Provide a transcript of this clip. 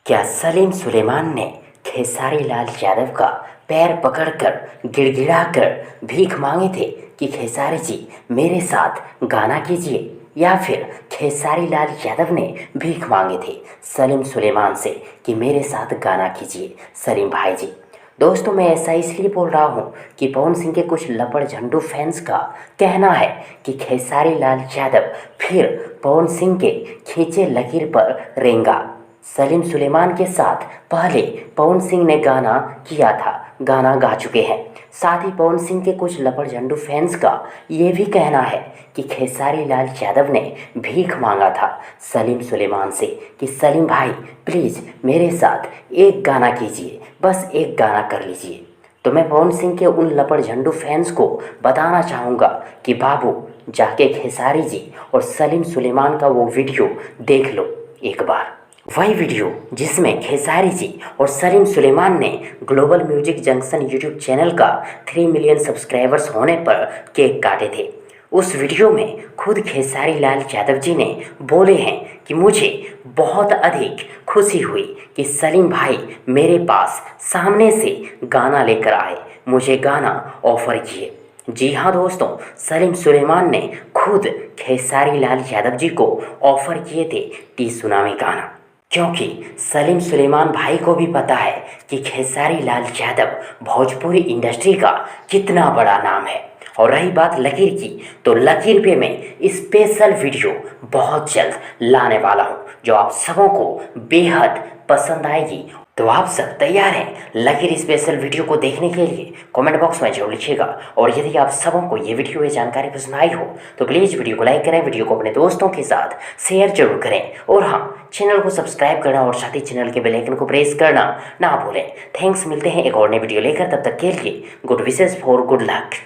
क्या सलीम सुलेमान ने खेसारी लाल यादव का पैर पकड़कर गिड़गिड़ाकर भीख मांगे थे कि खेसारी जी मेरे साथ गाना कीजिए, या फिर खेसारी लाल यादव ने भीख मांगे थे सलीम सुलेमान से कि मेरे साथ गाना कीजिए सलीम भाई जी। दोस्तों, मैं ऐसा इसलिए बोल रहा हूँ कि पवन सिंह के कुछ लपड़ झंडू फैंस का कहना है कि खेसारी लाल यादव फिर पवन सिंह के खींचे लकीर पर रेंगा। सलीम सुलेमान के साथ पहले पवन सिंह ने गाना किया था, गाना गा चुके हैं। साथ ही पवन सिंह के कुछ लपड़ झंडू फैंस का ये भी कहना है कि खेसारी लाल यादव ने भीख मांगा था सलीम सुलेमान से कि सलीम भाई प्लीज़ मेरे साथ एक गाना कीजिए, बस एक गाना कर लीजिए। तो मैं पवन सिंह के उन लपड़ झंडू फैंस को बताना चाहूँगा कि बाबू जाके खेसारी जी और सलीम सुलेमान का वो वीडियो देख लो एक बार। वही वीडियो जिसमें खेसारी जी और सलीम सुलेमान ने global music junction YouTube channel का 3 मिलियन सब्सक्राइबर्स होने पर केक काटे थे। उस वीडियो में खुद खेसारी लाल यादव जी ने बोले हैं कि मुझे बहुत अधिक खुशी हुई कि सलीम भाई मेरे पास सामने से गाना लेकर आए, मुझे गाना ऑफर किए। जी हाँ दोस्तों, सलीम सुलेमान ने खुद खेसारी लाल यादव जी को ऑफर किए थे टी सुनामी गाना, क्योंकि सलीम सुलेमान भाई को भी पता है कि खेसारी लाल यादव भोजपुरी इंडस्ट्री का कितना बड़ा नाम है। और रही बात लकीर की, तो लकीर पे मैं स्पेशल वीडियो बहुत जल्द लाने वाला हूँ जो आप सबों को बेहद पसंद आएगी। तो आप सब तैयार हैं लकीर स्पेशल वीडियो को देखने के लिए? कमेंट बॉक्स में जरूर लिखिएगा। और यदि आप सबों को ये वीडियो, ये जानकारी पसंद आई हो तो प्लीज़ वीडियो को लाइक करें, वीडियो को अपने दोस्तों के साथ शेयर जरूर करें, और हाँ, चैनल को सब्सक्राइब करना और साथ ही चैनल के बेल आइकन को प्रेस करना ना भूलें। थैंक्स, मिलते हैं एक और नई वीडियो लेकर, तब तक के लिए good wishes for good luck.